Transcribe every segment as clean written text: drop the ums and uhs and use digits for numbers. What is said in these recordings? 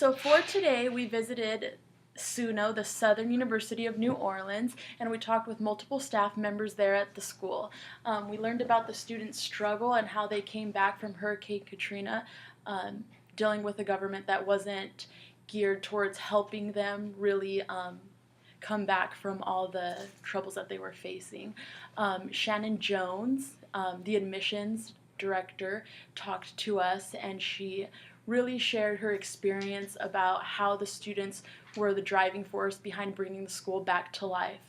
So for today, we visited SUNO, the Southern University of New Orleans, and we talked with multiple staff members there at the school. We learned about the students' struggle and how they came back from Hurricane Katrina, dealing with a government that wasn't geared towards helping them really come back from all the troubles that they were facing. Shannon Jones, the admissions director, talked to us, and she really shared her experience about how the students were the driving force behind bringing the school back to life.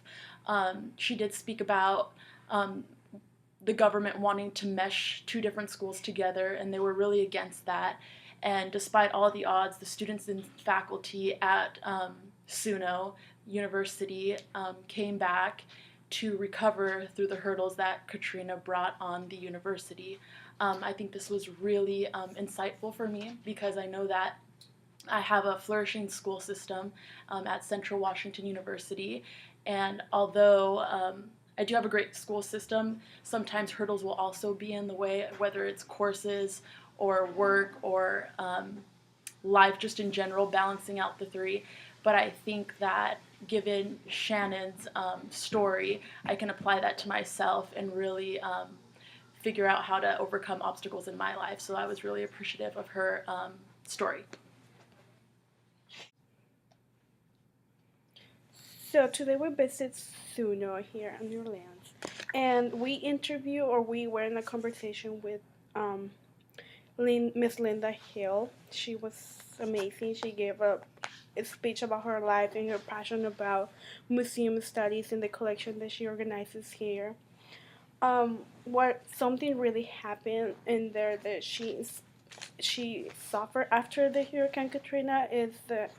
She did speak about the government wanting to mesh two different schools together, and they were really against that. And despite all the odds, the students and faculty at SUNO University came back to recover through the hurdles that Katrina brought on the university. I think this was really insightful for me because I know that I have a flourishing school system at Central Washington University, and although I do have a great school system, sometimes hurdles will also be in the way, whether it's courses or work or life just in general, balancing out the three. But I think that given Shannon's story, I can apply that to myself and really figure out how to overcome obstacles in my life. So I was really appreciative of her story. So today we visit Suno here in New Orleans, and we were in a conversation with Miss Linda Hill. She was amazing. She gave a speech about her life and her passion about museum studies and the collection that she organizes here. What something really happened in there that she suffered after the Hurricane Katrina is that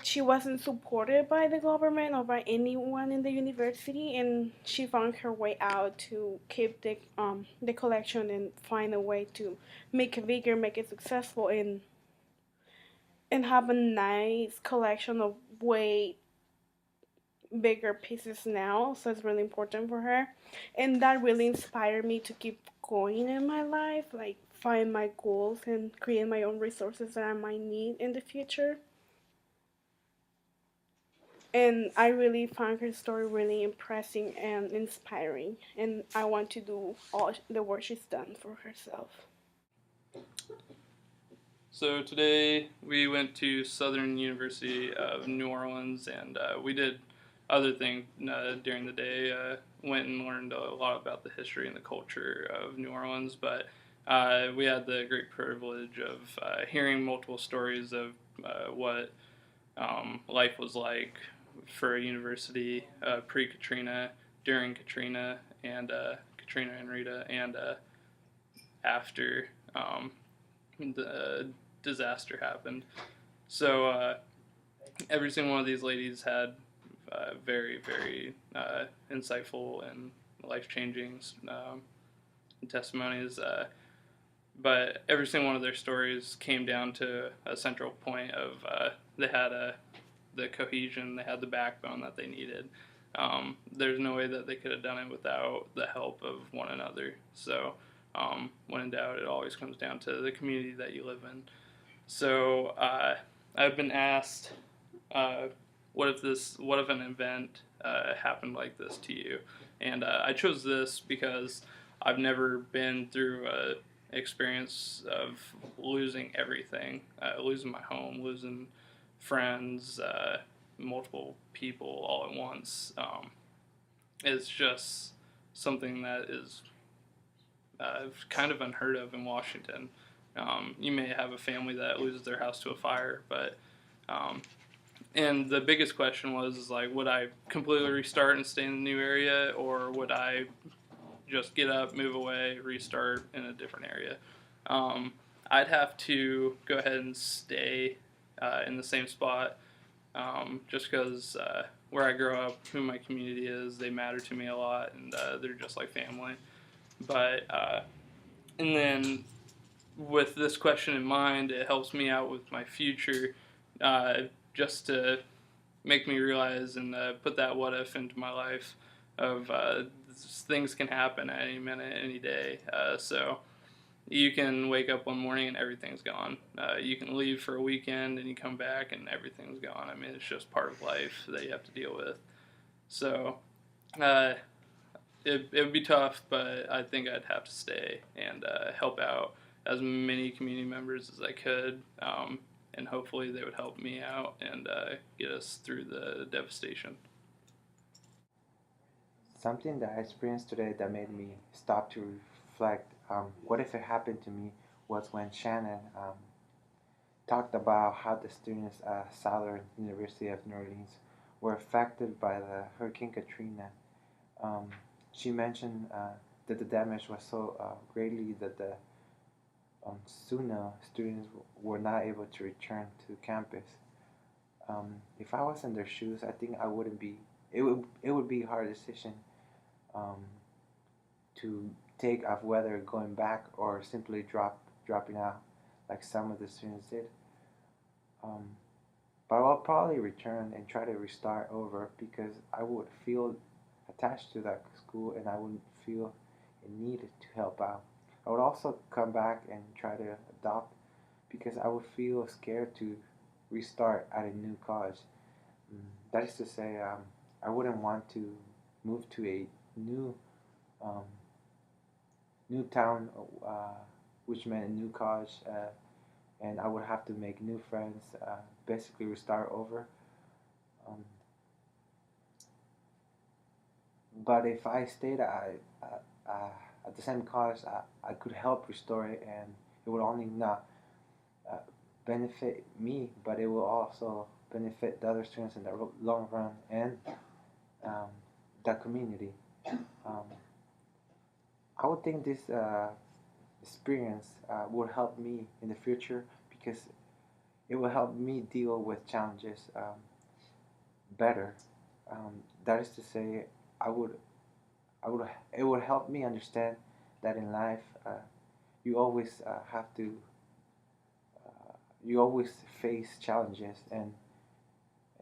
she wasn't supported by the government or by anyone in the university, and she found her way out to keep the collection and find a way to make it bigger, make it successful, and have a nice collection of way bigger pieces now. So it's really important for her, and that really inspired me to keep going in my life, like find my goals and create my own resources that I might need in the future. And I really found her story really impressive and inspiring, and I want to do all the work she's done for herself. So today we went to Southern University of New Orleans, and we did other things during the day. Went and learned a lot about the history and the culture of New Orleans, but we had the great privilege of hearing multiple stories of what life was like for a university pre-Katrina, during Katrina, and Katrina and Rita, and after the disaster happened. So every single one of these ladies had very, very insightful and life-changing testimonies. But every single one of their stories came down to a central point of they had the cohesion, they had the backbone that they needed. There's no way that they could have done it without the help of one another. So when in doubt, it always comes down to the community that you live in. So I've been asked, what if an event happened like this to you? And I chose this because I've never been through a experience of losing everything, losing my home, losing friends, multiple people all at once. It's just something that is kind of unheard of in Washington. You may have a family that loses their house to a fire, but and the biggest question was like, would I completely restart and stay in the new area, or would I just get up, move away, restart in a different area? I'd have to go ahead and stay in the same spot, just because where I grow up, who my community is, they matter to me a lot, and they're just like family. But and then with this question in mind, it helps me out with my future, just to make me realize and put that what if into my life of things can happen at any minute, any day. So you can wake up one morning and everything's gone. You can leave for a weekend and you come back and everything's gone. I mean, it's just part of life that you have to deal with. So uh, it would be tough, but I think I'd have to stay and help out as many community members as I could. And hopefully they would help me out and get us through the devastation. Something that I experienced today that made me stop to reflect, what if it happened to me, was when Shannon talked about how the students at Southern University of New Orleans were affected by the Hurricane Katrina. Um, she mentioned that the damage was so greatly that the SUNO students were not able to return to campus. If I was in their shoes, I think I wouldn't be. It would be a hard decision um, to take of whether going back or simply dropping out, like some of the students did. Um, but I'll probably return and try to restart over because I would feel attached to that school and I wouldn't feel a need to help out. I would also come back and try to adopt because I would feel scared to restart at a new college. That is to say, I wouldn't want to move to a new um, new town, which meant a new college, and I would have to make new friends, basically restart over. Um, but if I stayed at the same college, I could help restore it, and it would only not uh, benefit me, but it will also benefit the other students in the long run and um, the community. Um, I would think this experience will help me in the future because it will help me deal with challenges better. That is to say, I would, it would help me understand that in life you always have to, you always face challenges, and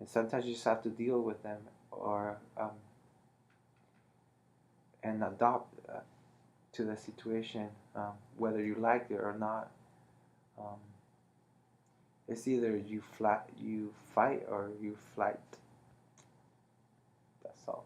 sometimes you just have to deal with them or and adopt to the situation, whether you like it or not. Um, it's either you fight or you flight. That's all.